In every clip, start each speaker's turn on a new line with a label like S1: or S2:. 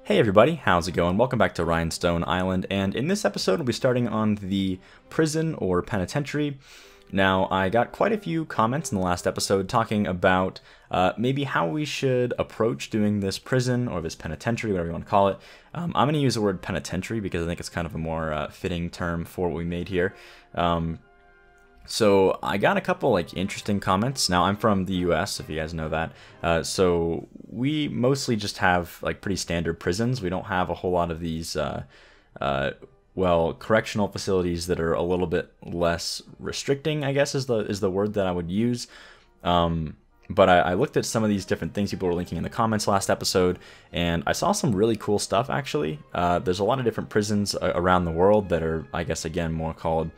S1: Hey everybody, how's it going? Welcome back to Rhinestone Island, and in this episode we'll be starting on the prison or penitentiary. Now, I got quite a few comments in the last episode talking about maybe how we should approach doing this prison or this penitentiary, whatever you want to call it. I'm going to use the word penitentiary because I think it's kind of a more fitting term for what we made here. So I got a couple interesting comments. Now I'm from the US, if you guys know that. So we mostly just have pretty standard prisons. We don't have a whole lot of these correctional facilities that are a little bit less restricting, I guess is the word that I would use. But I looked at some of these different things people were linking in the comments last episode, and I saw some really cool stuff actually. There's a lot of different prisons around the world that are, I guess, again, more called,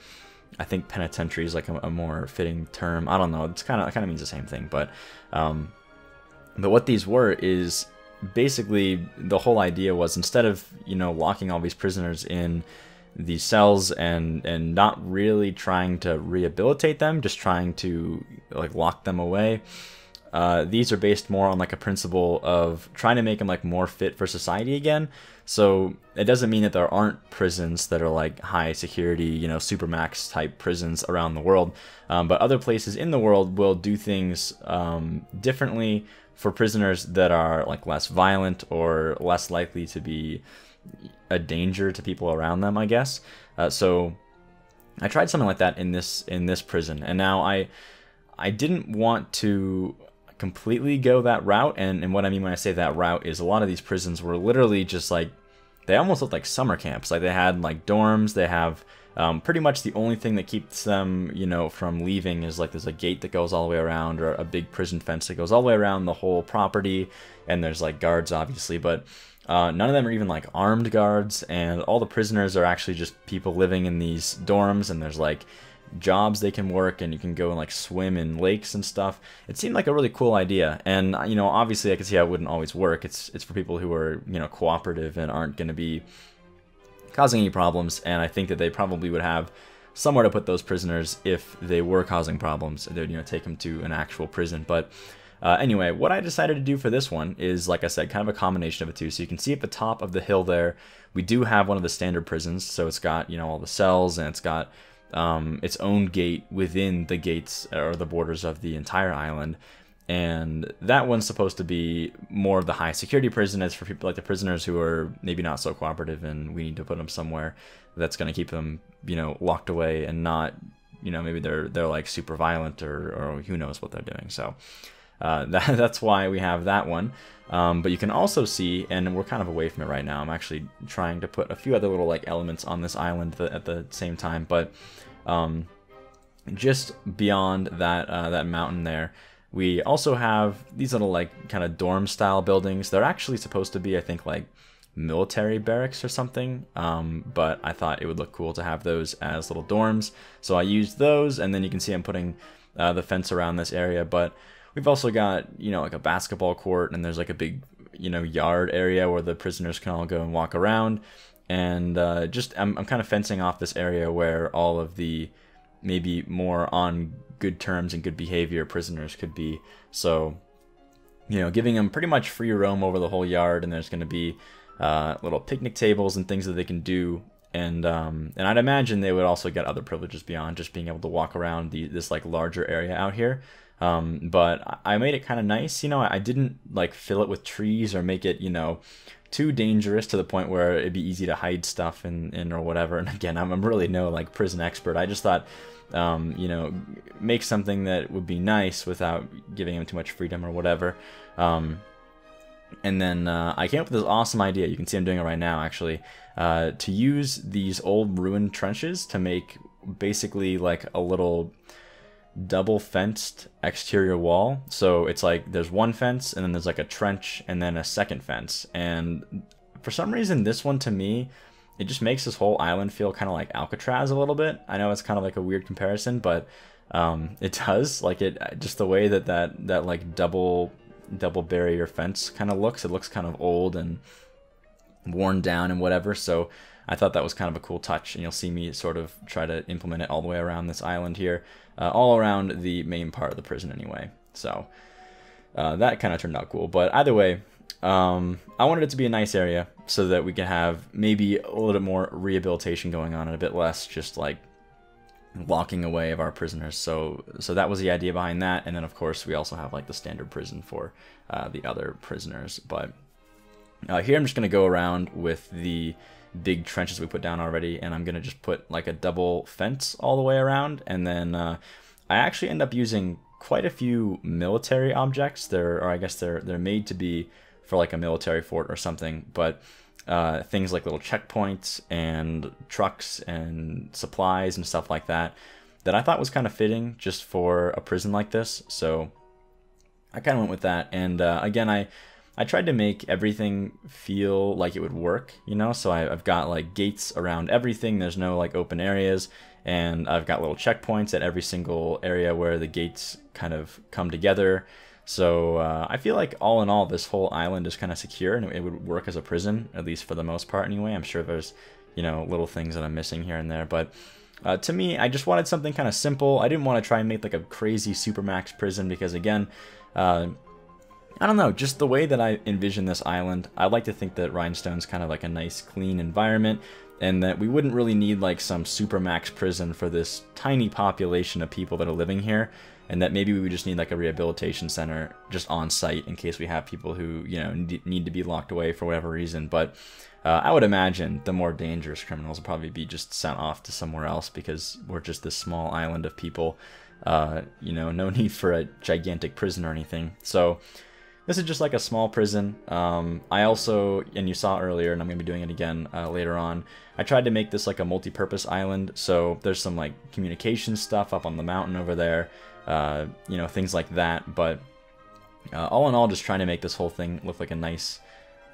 S1: I think penitentiary is like a more fitting term. I don't know. It kind of means the same thing, but what these were is basically the whole idea was, instead of locking all these prisoners in these cells and not really trying to rehabilitate them, just trying to lock them away. These are based more on a principle of trying to make them more fit for society again. So it doesn't mean that there aren't prisons that are high security, supermax type prisons around the world. But other places in the world will do things differently for prisoners that are less violent or less likely to be a danger to people around them, I guess. So I tried something like that in this prison, and now I didn't want to completely go that route, and what I mean when I say that route is a lot of these prisons were literally just they almost looked like summer camps. They had dorms. They have pretty much the only thing that keeps them from leaving is there's a gate that goes all the way around, or a big prison fence that goes all the way around the whole property, and there's guards obviously, but none of them are even armed guards, and all the prisoners are actually just people living in these dorms, and there's jobs they can work, and you can go and swim in lakes and stuff. It seemed like a really cool idea, and obviously I could see how it wouldn't always work. It's for people who are cooperative and aren't going to be causing any problems, and I think that they probably would have somewhere to put those prisoners if they were causing problems. They would take them to an actual prison. But anyway, what I decided to do for this one is, like I said, kind of a combination of the two. So you can see at the top of the hill there, we do have one of the standard prisons. So it's got all the cells, and it's got its own gate within the gates or the borders of the entire island, and that one's supposed to be more of the high security prison. It's for people like the prisoners who are maybe not so cooperative, and we need to put them somewhere that's going to keep them locked away, and not maybe they're super violent, or who knows what they're doing. So that's why we have that one. But you can also see, and we're kind of away from it right now, I'm actually trying to put a few other little elements on this island at the same time, but just beyond that that mountain there, we also have these little kind of dorm style buildings. They're actually supposed to be, I think, military barracks or something, but I thought it would look cool to have those as little dorms, so I used those. And then you can see I'm putting the fence around this area, but we've also got a basketball court, and there's a big yard area where the prisoners can all go and walk around. And I'm kind of fencing off this area where all of the maybe more on good terms and good behavior prisoners could be. So giving them pretty much free roam over the whole yard, and there's going to be little picnic tables and things that they can do. And I'd imagine they would also get other privileges beyond just being able to walk around this larger area out here. But I made it kind of nice. I didn't fill it with trees or make it too dangerous to the point where it'd be easy to hide stuff in or whatever. And again, I'm really no prison expert. I just thought make something that would be nice without giving them too much freedom or whatever. And then I came up with this awesome idea. You can see I'm doing it right now, actually, to use these old ruined trenches to make basically a little double fenced exterior wall. So it's there's one fence, and then there's a trench, and then a second fence. And for some reason, this one, to me, it just makes this whole island feel kind of like Alcatraz a little bit. I know it's kind of a weird comparison, but it does. It just the way that double barrier fence kind of looks. It looks kind of old and worn down and whatever. So I thought that was kind of a cool touch, and you'll see me sort of try to implement it all the way around this island here, all around the main part of the prison anyway. So that kind of turned out cool. But either way, I wanted it to be a nice area so that we can have maybe a little bit more rehabilitation going on and a bit less just like locking away of our prisoners. So that was the idea behind that. And then of course we also have like the standard prison for the other prisoners. But here I'm just going to go around with the big trenches we put down already, and I'm going to just put like a double fence all the way around. And then I actually end up using quite a few military objects. I guess they're made to be for like a military fort or something, but things like little checkpoints and trucks and supplies and stuff like that I thought was kind of fitting just for a prison like this. So I kind of went with that. And again, I tried to make everything feel like it would work, you know? So I've got like gates around everything. There's no like open areas, and I've got little checkpoints at every single area where the gates kind of come together. So I feel like all in all, this whole island is kind of secure, and it would work as a prison, at least for the most part anyway. I'm sure there's, you know, little things that I'm missing here and there, but to me, I just wanted something kind of simple. I didn't want to try and make like a crazy supermax prison because, again, I don't know, just the way that I envision this island, I like to think that Rhinestone's kind of like a nice, clean environment, and that we wouldn't really need like some supermax prison for this tiny population of people that are living here, and that maybe we would just need like a rehabilitation center just on site in case we have people who, you know, need to be locked away for whatever reason. But I would imagine the more dangerous criminals will probably be just sent off to somewhere else because we're just this small island of people. You know, no need for a gigantic prison or anything. So this is just like a small prison. I also, and you saw earlier, and I'm going to be doing it again later on, I tried to make this like a multi-purpose island. So there's some like communication stuff up on the mountain over there, you know, things like that. But all in all, just trying to make this whole thing look like a nice,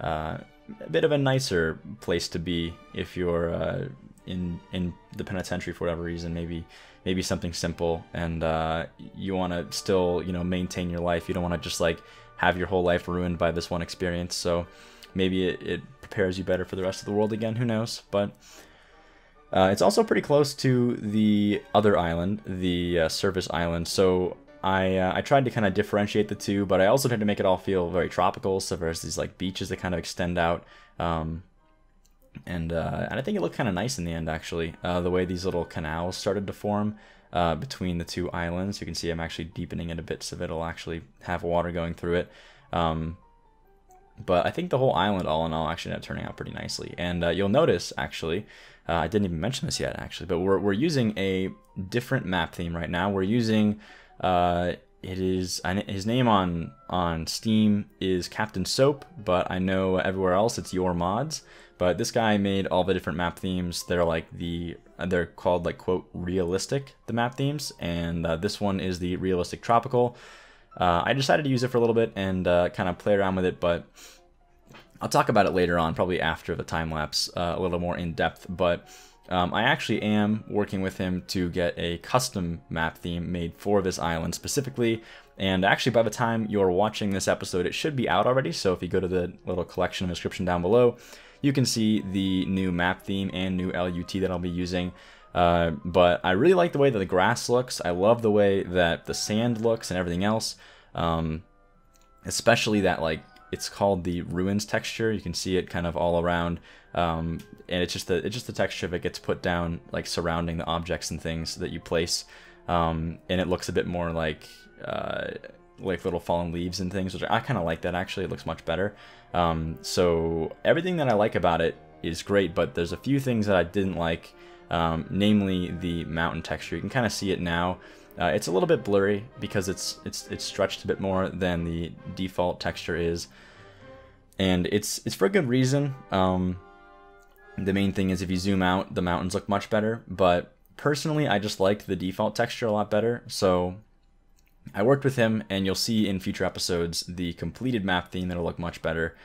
S1: a bit of a nicer place to be if you're in the penitentiary for whatever reason. Maybe something simple, and you want to still, you know, maintain your life. You don't want to just like have your whole life ruined by this one experience. So maybe it prepares you better for the rest of the world again, who knows. But it's also pretty close to the other island, the service island. So I tried to kind of differentiate the two, but I also tried to make it all feel very tropical. So there's these like beaches that kind of extend out, and I think it looked kind of nice in the end, actually. The way these little canals started to form between the two islands. You can see I'm actually deepening it a bit so that it'll actually have water going through it. But I think the whole island, all in all, actually ended up turning out pretty nicely. And you'll notice, actually, I didn't even mention this yet, actually, but we're using a different map theme right now. We're using, his name on Steam is Captain Soap, but I know everywhere else it's Your Mods. But this guy made all the different map themes. They're called like, quote, realistic, the map themes, and this one is the realistic tropical. I decided to use it for a little bit and kind of play around with it, but I'll talk about it later on, probably after the time lapse, a little more in depth. But I actually am working with him to get a custom map theme made for this island specifically. And actually, by the time you're watching this episode, it should be out already. So if you go to the little collection description down below, you can see the new map theme and new LUT that I'll be using. But I really like the way that the grass looks. I love the way that the sand looks and everything else. Especially that, like, it's called the ruins texture. You can see it kind of all around. And it's just the texture that gets put down, like, surrounding the objects and things that you place. And it looks a bit more like little fallen leaves and things, which I kind of like that, actually. It looks much better. So everything that I like about it is great, but there's a few things that I didn't like, namely the mountain texture. You can kind of see it now. It's a little bit blurry because it's stretched a bit more than the default texture is, and it's for a good reason. The main thing is if you zoom out, the mountains look much better, but personally I just liked the default texture a lot better. So I worked with him, and you'll see in future episodes the completed map theme that'll look much better,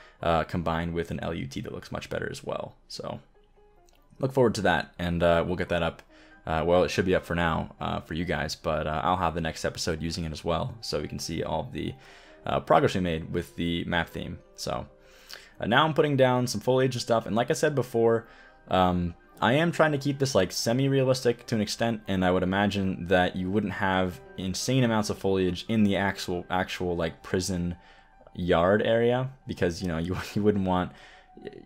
S1: combined with an LUT that looks much better as well. So look forward to that, and we'll get that up. Well, it should be up for now for you guys, but I'll have the next episode using it as well, so we can see all of the progress we made with the map theme. So now I'm putting down some foliage and stuff, and like I said before, I am trying to keep this like semi-realistic to an extent, and I would imagine that you wouldn't have insane amounts of foliage in the actual like prison yard area, because you wouldn't want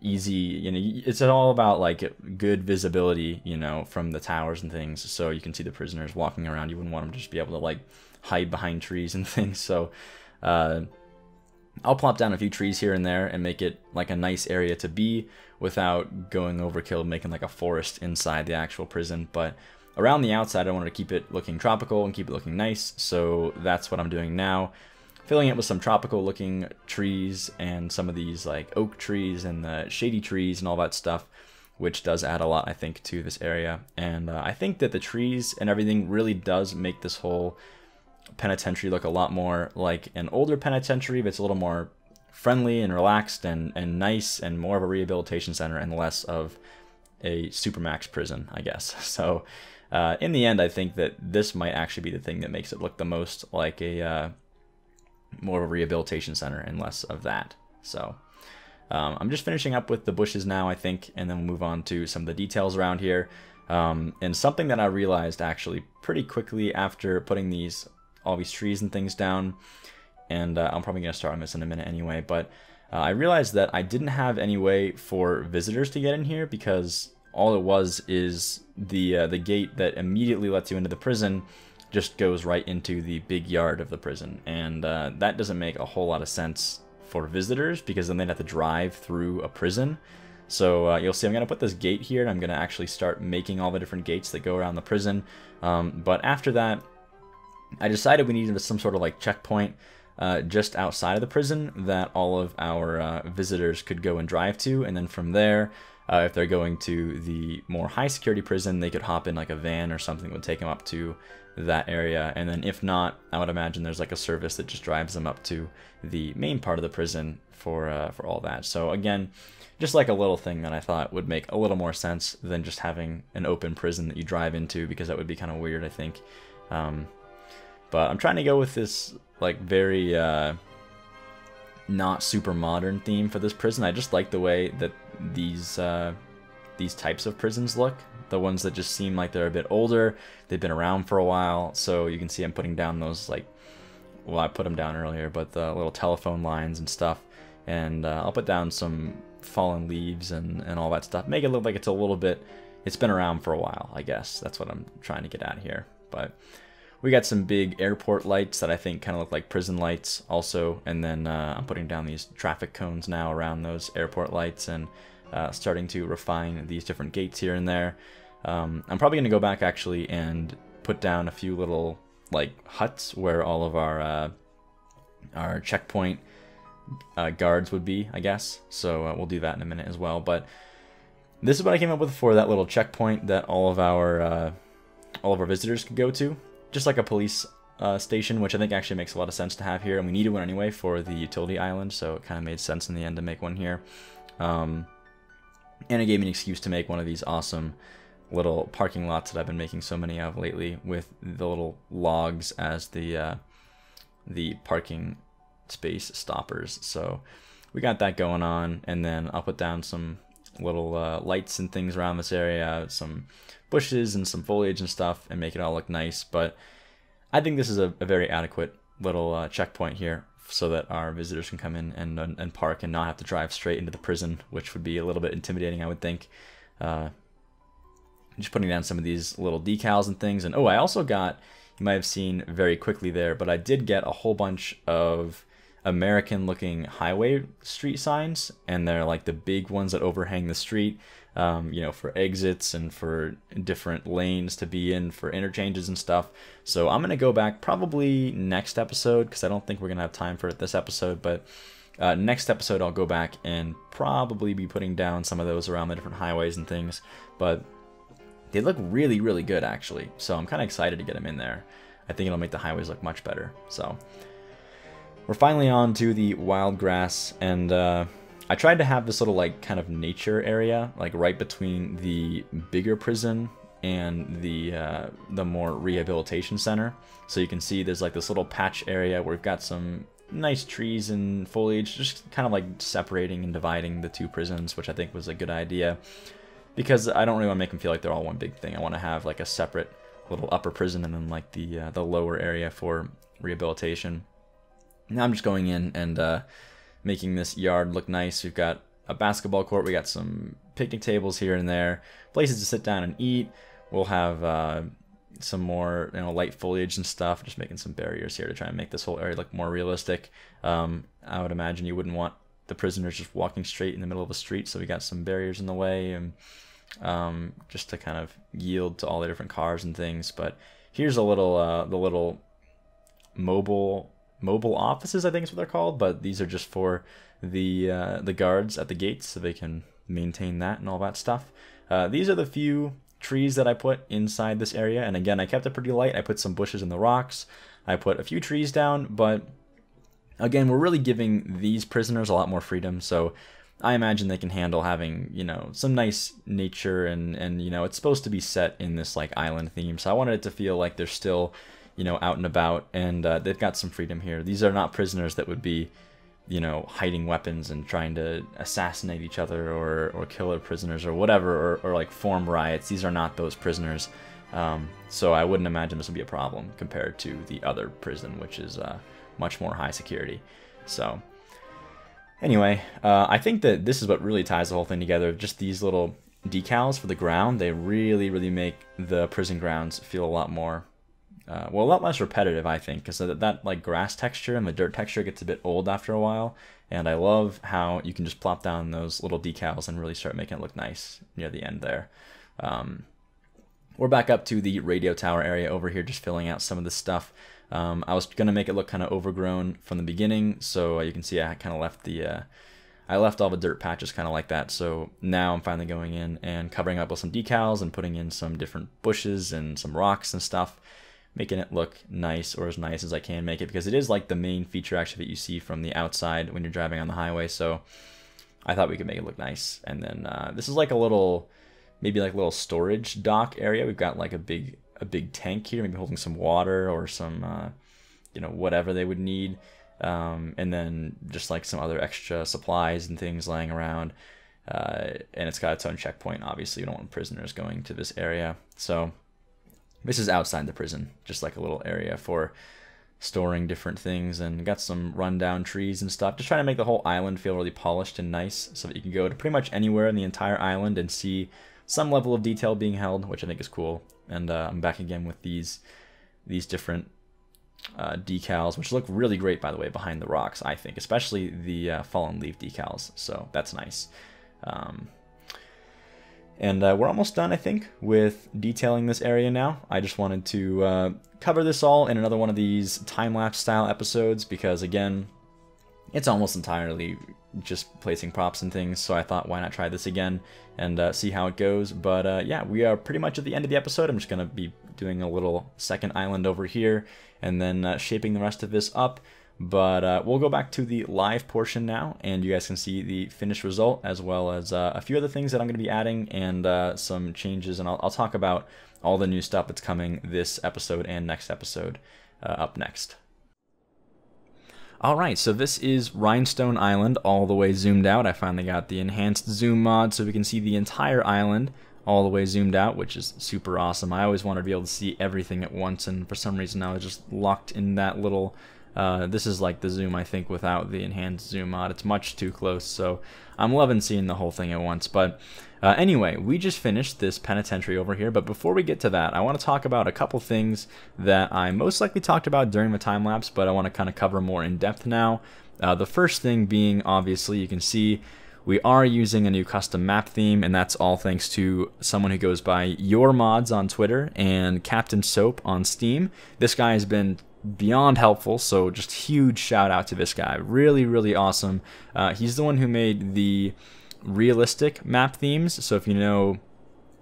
S1: easy, it's all about like good visibility, from the towers and things, so you can see the prisoners walking around. You wouldn't want them to just be able to like hide behind trees and things. So I'll plop down a few trees here and there and make it like a nice area to be without going overkill, making like a forest inside the actual prison. But around the outside, I wanted to keep it looking tropical and keep it looking nice, so that's what I'm doing now. Filling it with some tropical looking trees and some of these like oak trees and the shady trees and all that stuff, which does add a lot, I think, to this area. And I think that the trees and everything really does make this whole penitentiary look a lot more like an older penitentiary, but it's a little more friendly and relaxed and nice, and more of a rehabilitation center and less of a supermax prison, I guess. So in the end, I think that this might actually be the thing that makes it look the most like a more of a rehabilitation center and less of that. So I'm just finishing up with the bushes now, I think, and then we'll move on to some of the details around here. And something that I realized actually pretty quickly after putting all these trees and things down, and I'm probably going to start on this in a minute anyway, but I realized that I didn't have any way for visitors to get in here, because all it was is the gate that immediately lets you into the prison just goes right into the big yard of the prison, and that doesn't make a whole lot of sense for visitors, because then they'd have to drive through a prison. So you'll see I'm going to put this gate here, and I'm going to actually start making all the different gates that go around the prison. But after that, I decided we needed some sort of like checkpoint just outside of the prison that all of our visitors could go and drive to, and then from there, if they're going to the more high security prison, they could hop in like a van or something that would take them up to that area. And then if not, I would imagine there's like a service that just drives them up to the main part of the prison for all that. So again, just like a little thing that I thought would make a little more sense than just having an open prison that you drive into, because that would be kind of weird, I think. But I'm trying to go with this like very not super modern theme for this prison. I just like the way that these types of prisons look. The ones that just seem like they're a bit older, they've been around for a while. So you can see I'm putting down those like, well, I put them down earlier, but the little telephone lines and stuff. And I'll put down some fallen leaves and all that stuff. Make it look like it's a little bit, it's been around for a while, I guess. That's what I'm trying to get at here. But we got some big airport lights that I think kind of look like prison lights also. And then I'm putting down these traffic cones now around those airport lights, and starting to refine these different gates here and there. I'm probably going to go back actually and put down a few little like huts where all of our checkpoint guards would be, I guess. So we'll do that in a minute as well. But this is what I came up with for that little checkpoint that all of our visitors could go to. Just like a police station, which I think actually makes a lot of sense to have here, and we needed one anyway for the utility island, so it kind of made sense in the end to make one here. And it gave me an excuse to make one of these awesome little parking lots that I've been making so many of lately, with the little logs as the parking space stoppers. So we got that going on, and then I'll put down some little lights and things around this area, some bushes and some foliage and stuff, and make it all look nice. But I think this is a very adequate little checkpoint here, so that our visitors can come in and park and not have to drive straight into the prison, which would be a little bit intimidating, I would think. Just putting down some of these little decals and things. And oh, I also got, you might have seen very quickly there, but I did get a whole bunch of American looking highway street signs, and they're like the big ones that overhang the street, for exits and for different lanes to be in for interchanges and stuff. So I'm going to go back probably next episode, because I don't think we're going to have time for it this episode, but next episode I'll go back and probably be putting down some of those around the different highways and things. But they look really, really good actually, so I'm kind of excited to get them in there. I think it'll make the highways look much better. So we're finally on to the wild grass, and I tried to have this little like kind of nature area like right between the bigger prison and the more rehabilitation center. So you can see there's like this little patch area where we've got some nice trees and foliage, just kind of like separating and dividing the two prisons, which I think was a good idea, because I don't really want to make them feel like they're all one big thing. I want to have like a separate little upper prison and then like the lower area for rehabilitation. Now I'm just going in and making this yard look nice. We've got a basketball court, we got some picnic tables here and there, places to sit down and eat. We'll have some more, light foliage and stuff, just making some barriers here to try and make this whole area look more realistic. I would imagine you wouldn't want the prisoners just walking straight in the middle of the street, so we got some barriers in the way, and just to kind of yield to all the different cars and things. But here's a little the little mobile offices, I think is what they're called, but these are just for the guards at the gates, so they can maintain that and all that stuff. These are the few trees that I put inside this area, and again, I kept it pretty light. I put some bushes in the rocks, I put a few trees down, but again, we're really giving these prisoners a lot more freedom, so I imagine they can handle having, some nice nature, and it's supposed to be set in this like island theme, so I wanted it to feel like they're still, out and about, and they've got some freedom here. These are not prisoners that would be, hiding weapons and trying to assassinate each other or kill other prisoners or whatever, or like form riots. These are not those prisoners. So I wouldn't imagine this would be a problem compared to the other prison, which is much more high security. So anyway, I think that this is what really ties the whole thing together. Just these little decals for the ground, they really, really make the prison grounds feel a lot more a lot less repetitive, I think, because that like grass texture and the dirt texture gets a bit old after a while, and I love how you can just plop down those little decals and really start making it look nice near the end there. We're back up to the radio tower area over here, just filling out some of this stuff. I was going to make it look kind of overgrown from the beginning, so you can see I kind of left I left all the dirt patches kind of like that, so now I'm finally going in and covering up with some decals and putting in some different bushes and some rocks and stuff, making it look nice, or as nice as I can make it, because it is like the main feature actually that you see from the outside when you're driving on the highway, so I thought we could make it look nice. And then this is like a little, maybe like a little storage dock area. We've got like a big tank here, maybe holding some water or some, whatever they would need. And then just like some other extra supplies and things lying around. And it's got its own checkpoint, obviously. You don't want prisoners going to this area. So this is outside the prison, just like a little area for storing different things, and got some rundown trees and stuff. Just trying to make the whole island feel really polished and nice, so that you can go to pretty much anywhere in the entire island and see some level of detail being held, which I think is cool. And I'm back again with these different decals, which look really great, by the way, behind the rocks, I think, especially the fallen leaf decals, so that's nice. And we're almost done, I think, with detailing this area now. I just wanted to cover this all in another one of these time-lapse style episodes, because again, it's almost entirely just placing props and things, so I thought, why not try this again and see how it goes. But yeah, we are pretty much at the end of the episode. I'm just going to be doing a little second island over here, and then shaping the rest of this up. But we'll go back to the live portion now, and you guys can see the finished result, as well as a few other things that I'm going to be adding, and some changes, and I'll talk about all the new stuff that's coming this episode and next episode up next. Alright, so this is Rhinestone Island all the way zoomed out. I finally got the enhanced zoom mod so we can see the entire island all the way zoomed out, which is super awesome. I always wanted to be able to see everything at once, and for some reason I was just locked in that little... this is like the zoom, I think, without the enhanced zoom mod. It's much too close, so I'm loving seeing the whole thing at once. But anyway, we just finished this penitentiary over here, but before we get to that, I want to talk about a couple things that I most likely talked about during the time-lapse, but I want to kind of cover more in depth now. The first thing being, obviously, you can see we are using a new custom map theme, and that's all thanks to someone who goes by Your Mods on Twitter and Captain Soap on Steam. This guy has been beyond helpful, so just huge shout out to this guy. Really, really awesome. He's the one who made the realistic map themes, so if you know,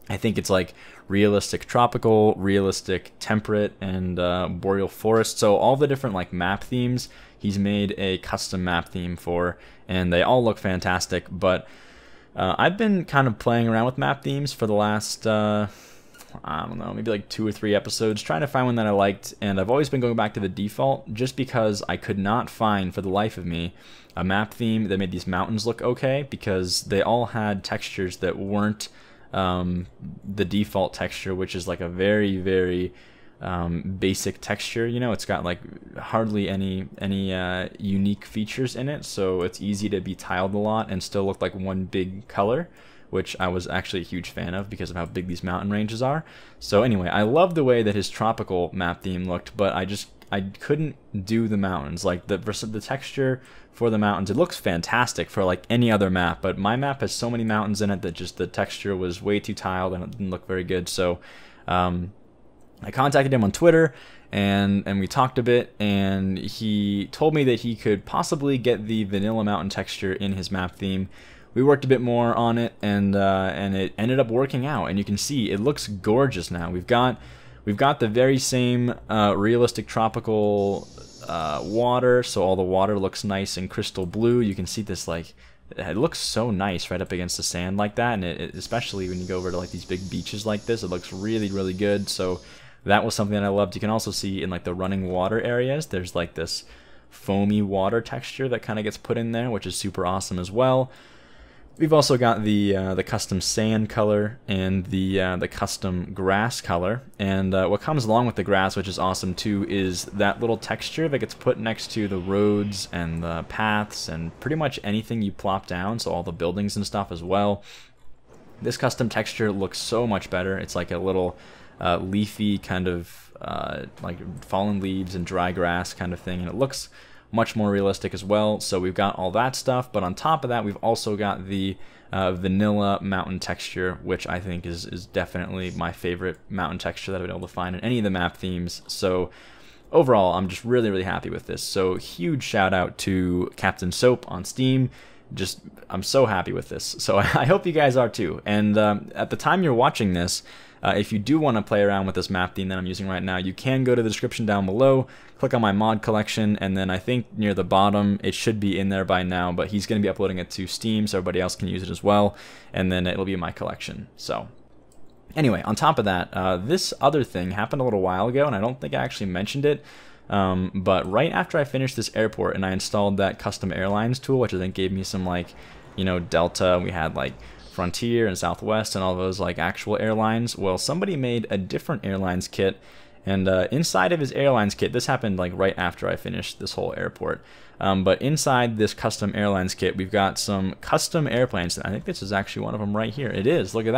S1: I think it's like realistic tropical, realistic temperate, and boreal forest, so all the different like map themes he's made a custom map theme for, and they all look fantastic. But I've been kind of playing around with map themes for the last I don't know, maybe like 2 or 3 episodes, trying to find one that I liked, and I've always been going back to the default just because I could not find, for the life of me, a map theme that made these mountains look okay, because they all had textures that weren't the default texture, which is like a very, very basic texture. You know, it's got like hardly any unique features in it, so it's easy to be tiled a lot and still look like one big color, which I was actually a huge fan of because of how big these mountain ranges are. So anyway, I love the way that his tropical map theme looked, but I couldn't do the mountains. Like the texture for the mountains, it looks fantastic for like any other map, but my map has so many mountains in it that just the texture was way too tiled and it didn't look very good. So I contacted him on Twitter and we talked a bit, and he told me that he could possibly get the vanilla mountain texture in his map theme. We worked a bit more on it, and it ended up working out, and you can see it looks gorgeous now. We've got the very same realistic tropical water, so all the water looks nice and crystal blue. You can see this, like, it looks so nice right up against the sand like that, and especially when you go over to like these big beaches like this, it looks really, really good. So that was something that I loved. You can also see in like the running water areas, there's like this foamy water texture that kind of gets put in there, which is super awesome as well. We've also got the custom sand color and the custom grass color, and what comes along with the grass, which is awesome too, is that little texture that gets put next to the roads and the paths and pretty much anything you plop down, so all the buildings and stuff as well. This custom texture looks so much better. It's like a little leafy kind of like fallen leaves and dry grass kind of thing, and it looks much more realistic as well. So we've got all that stuff, but on top of that, we've also got the vanilla mountain texture, which I think is definitely my favorite mountain texture that I've been able to find in any of the map themes. So overall, I'm just really, really happy with this. So huge shout out to Captain Soap on Steam. Just, I'm so happy with this. So I hope you guys are too. And at the time you're watching this, if you do want to play around with this map theme that I'm using right now, you can go to the description down below, click on my mod collection, and then I think near the bottom, it should be in there by now, but he's going to be uploading it to Steam so everybody else can use it as well, and then it'll be in my collection. So anyway, on top of that, this other thing happened a little while ago, and I don't think I actually mentioned it, but right after I finished this airport and I installed that custom airlines tool, which I think gave me some, like, you know, Delta, we had like Frontier and Southwest and all those like actual airlines. Well, somebody made a different airlines kit, and inside of his airlines kit, this happened like right after I finished this whole airport, but inside this custom airlines kit, we've got some custom airplanes. I think this is actually one of them right here. It is, look at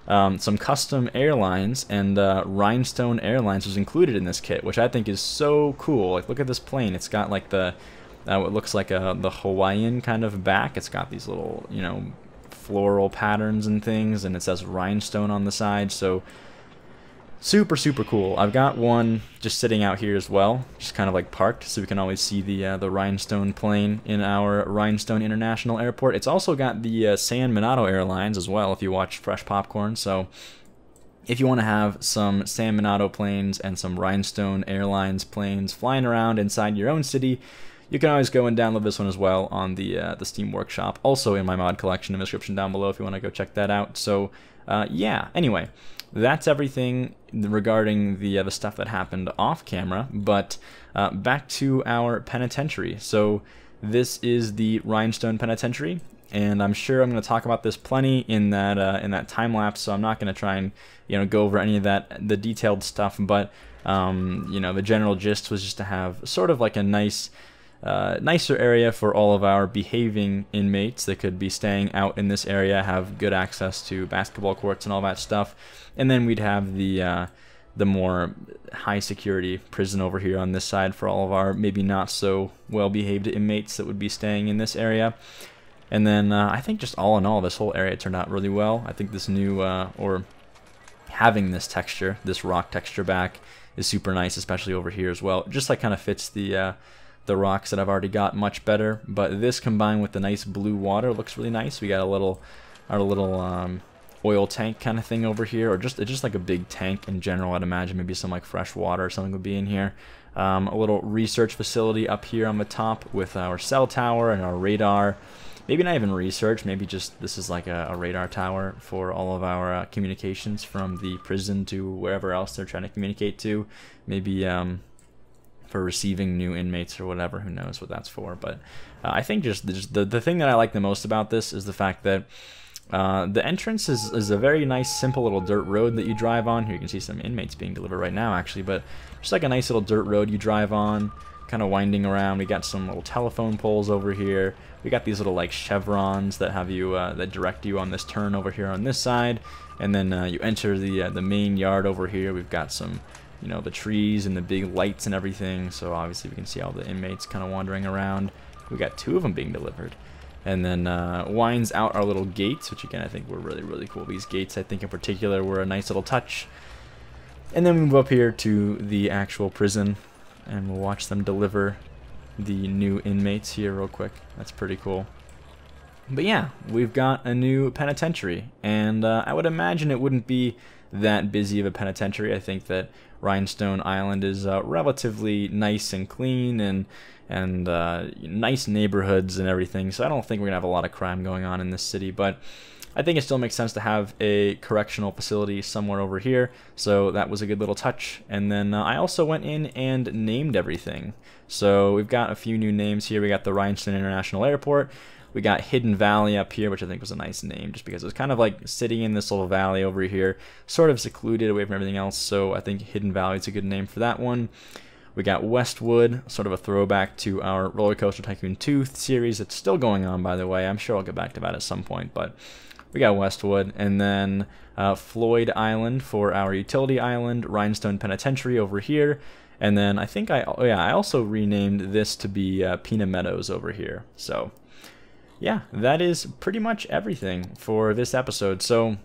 S1: that. Some custom airlines, and Rhinestone Airlines was included in this kit, which I think is so cool. Like, look at this plane. It's got like the what looks like the Hawaiian kind of back. It's got these little, you know, floral patterns and things, and it says Rhinestone on the side. So super, super cool. I've got one just sitting out here as well, just kind of like parked, so we can always see the Rhinestone plane in our Rhinestone International Airport. It's also got the San Miniato Airlines as well, if you watch Fresh Popcorn. So if you want to have some San Miniato planes and some Rhinestone Airlines planes flying around inside your own city, you can always go and download this one as well on the Steam Workshop, also in my mod collection in the description down below if you want to go check that out. So yeah, anyway, that's everything regarding the stuff that happened off camera, but back to our Penitentiary. So this is the Rhinestone Penitentiary, and I'm sure I'm going to talk about this plenty in that time lapse, so I'm not going to try and, you know, go over any of the detailed stuff, but you know, the general gist was just to have sort of like a nicer area for all of our behaving inmates that could be staying out in this area, have good access to basketball courts and all that stuff. And then we'd have the more high security prison over here on this side for all of our maybe not so well behaved inmates that would be staying in this area. And then I think just all in all, this whole area turned out really well. I think this new, or having this texture, this rock texture back, is super nice, especially over here as well. It just like kind of fits the rocks that I've already got much better, but this combined with the nice blue water looks really nice. We got our little oil tank kind of thing over here, or just like a big tank in general. I'd imagine maybe some like fresh water or something would be in here. A little research facility up here on the top with our cell tower and our radar. Maybe not even research, maybe just this is like a radar tower for all of our communications from the prison to wherever else they're trying to communicate to. Maybe for receiving new inmates or whatever, who knows what that's for. But I think just the thing that I like the most about this is the fact that The entrance is a very nice, simple little dirt road that you drive on. Here you can see some inmates being delivered right now, actually, but just like a nice little dirt road you drive on, kind of winding around. We got some little telephone poles over here. We got these little like chevrons that have you that direct you on this turn over here on this side, and then you enter the main yard over here. We've got some, you know, the trees and the big lights and everything. So obviously we can see all the inmates kind of wandering around. We got 2 of them being delivered. And then winds out our little gates, which again I think were really cool. These gates, I think in particular, were a nice little touch. And then we move up here to the actual prison, and we'll watch them deliver the new inmates here real quick. That's pretty cool. But yeah, we've got a new penitentiary, and I would imagine it wouldn't be that busy of a penitentiary. I think that Rhinestone Island is relatively nice and clean, and nice neighborhoods and everything, so I don't think we're gonna have a lot of crime going on in this city, but I think it still makes sense to have a correctional facility somewhere over here, so that was a good little touch. And then I also went in and named everything. So we've got a few new names here. We got the Rhinestone International Airport. We got Hidden Valley up here, which I think was a nice name, just because it was kind of like sitting in this little valley over here, sort of secluded away from everything else, so I think Hidden Valley is a good name for that one. We got Westwood, sort of a throwback to our Roller Coaster Tycoon 2 series. It's still going on, by the way. I'm sure I'll get back to that at some point, but we got Westwood. And then Floyd Island for our utility island, Rhinestone Penitentiary over here. And then I think I also renamed this to be Peanut Meadows over here. So yeah, that is pretty much everything for this episode. So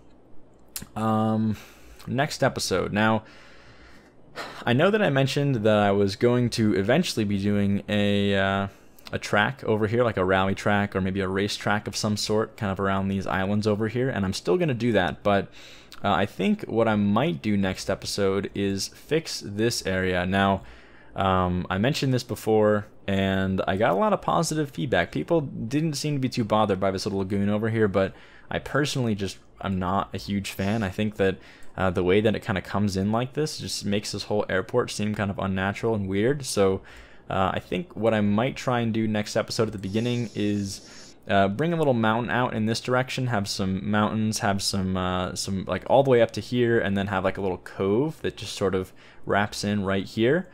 S1: next episode. Now, I know that I mentioned that I was going to eventually be doing a track over here, like a rally track or maybe a race track of some sort, kind of around these islands over here, and I'm still going to do that, but I think what I might do next episode is fix this area. Now, I mentioned this before, and I got a lot of positive feedback. People didn't seem to be too bothered by this little lagoon over here, but I personally I'm not a huge fan. I think that the way that it kind of comes in like this just makes this whole airport seem kind of unnatural and weird. So I think what I might try and do next episode at the beginning is bring a little mountain out in this direction, have some mountains, have some like all the way up to here, and then have like a little cove that just sort of wraps in right here.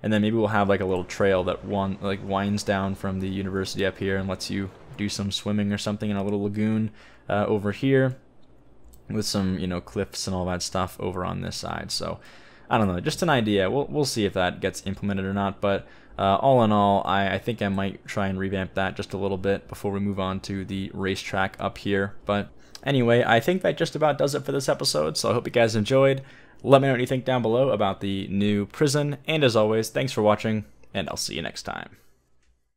S1: And then maybe we'll have like a little trail that winds down from the university up here and lets you do some swimming or something in a little lagoon over here, with some, you know, cliffs and all that stuff over on this side. So I don't know, just an idea. We'll see if that gets implemented or not, but all in all, I think I might try and revamp that just a little bit before we move on to the racetrack up here. But anyway, I think that just about does it for this episode, so I hope you guys enjoyed. Let me know what you think down below about the new prison, and as always, thanks for watching, and I'll see you next time.